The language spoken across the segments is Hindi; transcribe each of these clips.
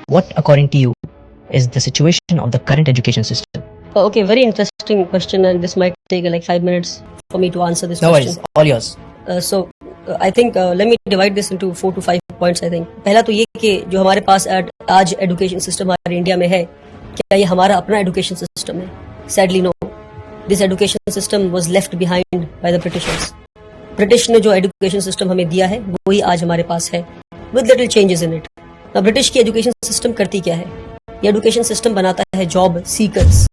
What, according to you, is the situation of the current education system? Okay, very interesting question, and this might take like 5 minutes for me to answer this No question. worries, all yours. I think let me divide this into 4 to 5 points. I think पहला तो ये कि जो हमारे पास आज एजुकेशन सिस्टम हमारे इंडिया में है, क्या ये हमारा अपना एजुकेशन सिस्टम है? Sadly no. This education system was left behind by the Britishers. British ने जो एजुकेशन सिस्टम हमें दिया है वही आज हमारे पास है, with little changes in it. अब ब्रिटिश की एजुकेशन सिस्टम करती क्या है? ये एजुकेशन सिस्टम बनाता है जॉब सीकर्स,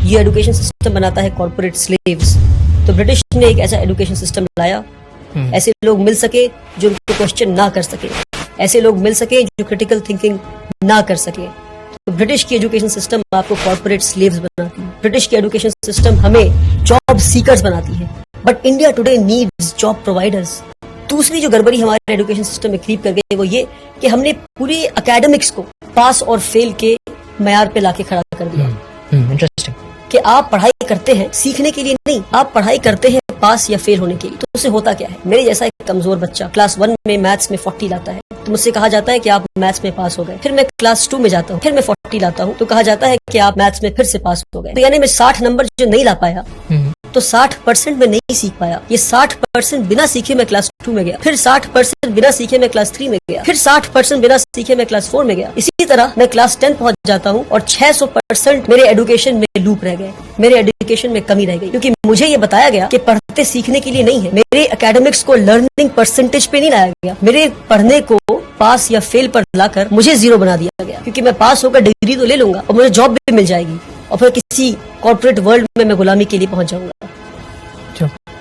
ये एजुकेशन सिस्टम बनाता है कॉर्पोरेट स्लेव्स. तो ब्रिटिश ने एक ऐसा एजुकेशन सिस्टम लाया, ऐसे लोग मिल सके जो उनको क्वेश्चन ना कर सके, ऐसे लोग मिल सके जो क्रिटिकल थिंकिंग ना कर सके. तो ब्रिटिश की एजुकेशन सिस्टम आपको कॉर्पोरेट स्लेव्स बनाती है, ब्रिटिश की एजुकेशन सिस्टम हमें जॉब सीकर्स बनाती है. But India today needs job providers. दूसरी जो गड़बड़ी हमारे एजुकेशन सिस्टम में क्रीप कर गई वो ये कि हमने पूरी एकेडमिक्स को पास और फेल के मयार पे लाके खड़ा कर दिया. इंटरेस्टिंग. कि आप पढ़ाई करते हैं सीखने के लिए नहीं, आप पढ़ाई करते हैं पास या फेल होने के लिए. तो उससे होता क्या है? मेरे जैसा एक कमजोर बच्चा क्लास 1 में मैथ्स में 40 लाता है तो मुझसे कहा जाता है कि आप मैथ्स में पास हो गए. फिर मैं क्लास 2 में जाता हूँ, फिर मैं 40 लाता हूँ तो कहा जाता है कि आप मैथ्स में फिर से पास हो गए. तो यानी मैं 60 नंबर जो नहीं ला पाया तो 60% में नहीं सीख पाया. ये 60% बिना सीखे मैं क्लास 2 में गया, फिर 60% बिना सीखे मैं क्लास 3 में गया, फिर 60% बिना सीखे मैं क्लास 4 में गया. इसी तरह मैं क्लास 10 पहुंच जाता हूँ और 600% मेरे एजुकेशन में लूप रह गए, मेरे एजुकेशन में कमी रह गई. क्योंकि मुझे ये बताया गया कि पढ़ते सीखने के लिए नहीं है. मेरे एकेडमिक्स को लर्निंग परसेंटेज पे नहीं लाया गया, मेरे पढ़ने को पास या फेल पर लाकर मुझे 0 बना दिया गया. क्योंकि मैं पास होकर डिग्री तो ले लूंगा और मुझे जॉब भी मिल जाएगी और फिर किसी कॉर्पोरेट वर्ल्ड में मैं गुलामी के लिए पहुंच जाऊंगा.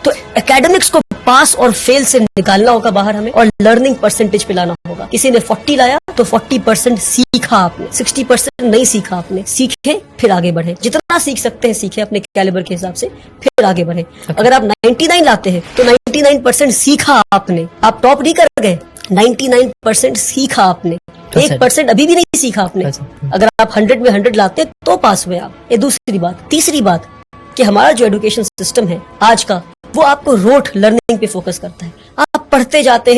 तो एकेडमिक्स को पास और फेल से निकालना होगा बाहर हमें और लर्निंग परसेंटेज पे लाना होगा. किसी ने 40 लाया तो 40% सीखा आपने, 60% नहीं सीखा आपने. सीखे फिर आगे बढ़े, जितना सीख सकते हैं सीखे अपने कैलिबर के हिसाब से, फिर आगे बढ़े. अगर आप 99 लाते हैं तो 99% सीखा आपने, आप टॉप नहीं कर गए. 99% सीखा आपने, 1% अभी भी नहीं सीखा आपने. अगर आप 100 में 100 लाते हैं तो पास हुए आप. ये दूसरी बात. तीसरी बात कि हमारा जो एजुकेशन सिस्टम है आज का वो आपको रोट लर्निंग पे फोकस करता है. आप पढ़ते जाते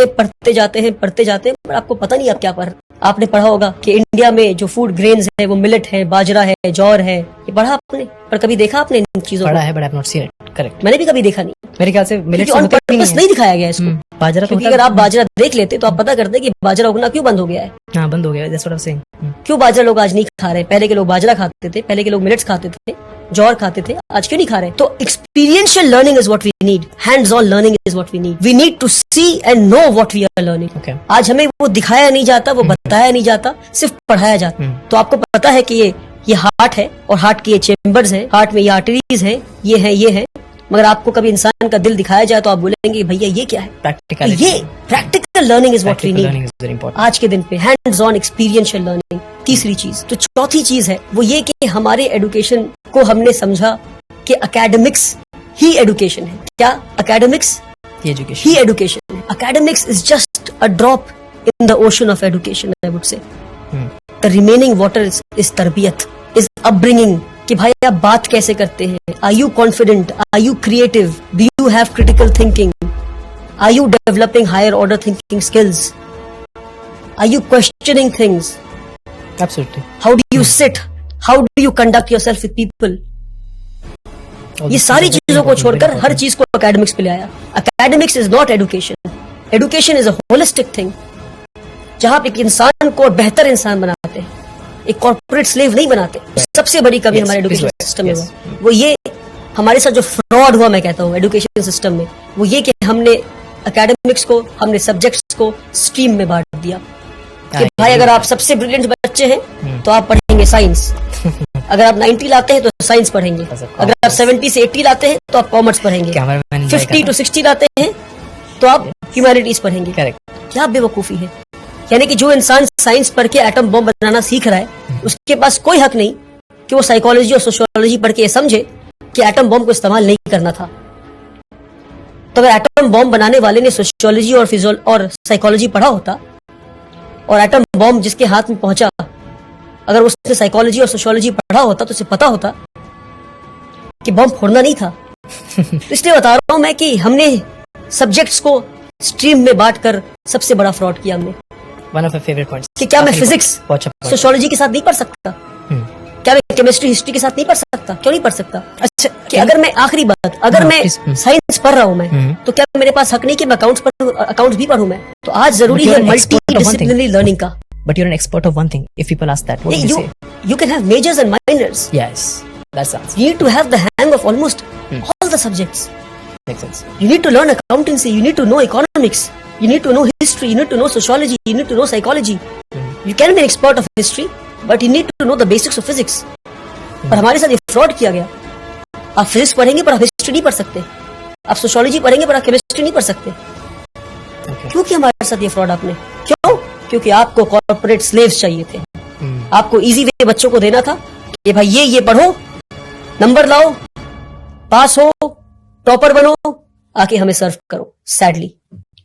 हैं पर आपको पता नहीं आप क्या पढ़. आपने पढ़ा होगा कि इंडिया में जो फूड ग्रेन्स है वो मिलेट है, बाजरा है, जौर है. ये पढ़ा आपने, पर कभी देखा आपने इन चीजों को? पढ़ा है but I have not seen it. Correct. मैंने भी कभी देखा नहीं. मेरे ख्याल से मिलेट ऑन पर्पस नहीं दिखाया गया इसको. बाजरा तो क्योंकि अगर आप बाजरा देख लेते तो आप पता करते कि बाजरा उगना क्यों बंद हो गया है. हाँ, बंद हो गया. That's what I am saying. क्यों बाजरा लोग आज नहीं खा रहे? पहले के लोग बाजरा खाते थे, पहले के लोग मिलेट्स खाते थे, जौर खाते थे, आज क्यों नहीं खा रहे? तो experiential learning is what we need, hands on learning is what we need. We need to see and know what we are learning. आज हमें वो दिखाया नहीं जाता, वो बताया नहीं जाता, सिर्फ पढ़ाया जाता. तो आपको पता है कि ये हार्ट है और हार्ट के ये चेम्बर्स है, हार्ट में ये आर्टरीज है, ये है. मगर आपको कभी इंसान का दिल दिखाया जाए तो आप बोलेंगे भैया ये क्या है? प्रैक्टिकल. ये practical learning is what we need आज के दिन पे. Hands on experiential learning. तीसरी चीज. तो चौथी चीज है वो ये कि हमारे एजुकेशन को हमने समझा कि एकेडमिक्स ही एजुकेशन है. क्या एकेडमिक्स ही एजुकेशन है? Academics is just a drop in the ocean of education. I would say the remaining water is तरबियत, इज अपब्रिंगिंग. कि भाई आप बात कैसे करते हैं? Are you confident? Are you creative? Do you have critical thinking? Are you developing higher order thinking skills? Are you questioning things? Absolutely. How do you sit? How do you conduct yourself with people? ये सारी चीजों को छोड़कर हर चीज को एकेडमिक्स पे ले आया. Academics is not education. Education is a holistic thing जहां पे एक इंसान को बेहतर इंसान बनाते हैं, एक कॉर्पोरेट स्लेव नहीं बनाते. सबसे बड़ी कमी हमारे एजुकेशन सिस्टम में वो ये हमारे साथ जो फ्रॉड हुआ, मैं कहता हूँ एजुकेशन सिस्टम में, वो ये कि हमने एकेडमिक्स को, हमने सब्जेक्ट्स को स्ट्रीम में बांट दिया. कि भाई अगर आप सबसे ब्रिलियंट बच्चे हैं तो आप पढ़ेंगे साइंस. अगर आप 90 लाते हैं तो साइंस पढ़ेंगे. अगर आप 70 से 80 लाते हैं तो आप कॉमर्स पढ़ेंगे. 50 to 60 लाते हैं तो आप ह्यूमैनिटीज पढ़ेंगे. क्या बेवकूफी है? यानी कि जो इंसान साइंस पढ़ के एटम बम बनाना सीख रहा है उसके पास कोई हक नहीं कि वो साइकोलॉजी और सोशियोलॉजी पढ़ के ये समझे कि एटम बम को इस्तेमाल नहीं करना था. तो अगर एटम बम बनाने वाले ने सोशियोलॉजी और साइकोलॉजी पढ़ा होता और एटम बॉम्ब जिसके हाथ में पहुंचा, अगर उसने साइकोलॉजी और सोशियोलॉजी पढ़ा होता तो उसे पता होता कि बॉम्ब फोड़ना नहीं था. इसलिए बता रहा हूं मैं कि हमने सब्जेक्ट्स को स्ट्रीम में बांटकर सबसे बड़ा फ्रॉड किया हमने. One of my favorite points. कि क्या मैं आखिरी फिजिक्स point. बहुत अच्छा point. सोशियोलॉजी के साथ नहीं पढ़ सकता? क्या मैं केमिस्ट्री हिस्ट्री के साथ नहीं पढ़ सकता? क्यों नहीं पढ़ सकता? अच्छा कि अगर मैं आखिरी बात, अगर हाँ, मैं please. साइंस पढ़ रहा हूँ मैं, तो क्या मेरे पास हक नहीं कि मैं अकाउंट्स भी पढ़ूँ मैं? तो आज जरूरी But है you're an multi expert of one thing. Disciplinary learning का. But you're an expert of one thing. If people ask that, what would you say? You can have majors and minors. Yes, that sounds You need to have the hang of almost all the subjects. makes sense. You need to learn accountancy. You need to know economics. You need to know history. You need to know sociology. You need to know psychology. You can be an expert of history, but you need to know the basics of physics. पर हमारे साथ ये फ्रॉड किया गया. आप फिजिक्स पढ़ेंगे पर आप हिस्ट्री नहीं पढ़ सकते. आप सोशियोलॉजी पढ़ेंगे पर आप केमिस्ट्री नहीं पढ़ सकते. Okay. क्यों किया हमारे साथ ये फ्रॉड आपने? क्यों? क्योंकि आपको कॉर्पोरेट स्लेव्स चाहिए थे. आपको इजी वे बच्चों को देना था कि भाई ये पढ़ो, नंबर लाओ, पास हो, टॉपर बनो, आके हमें सर्व करो. सैडली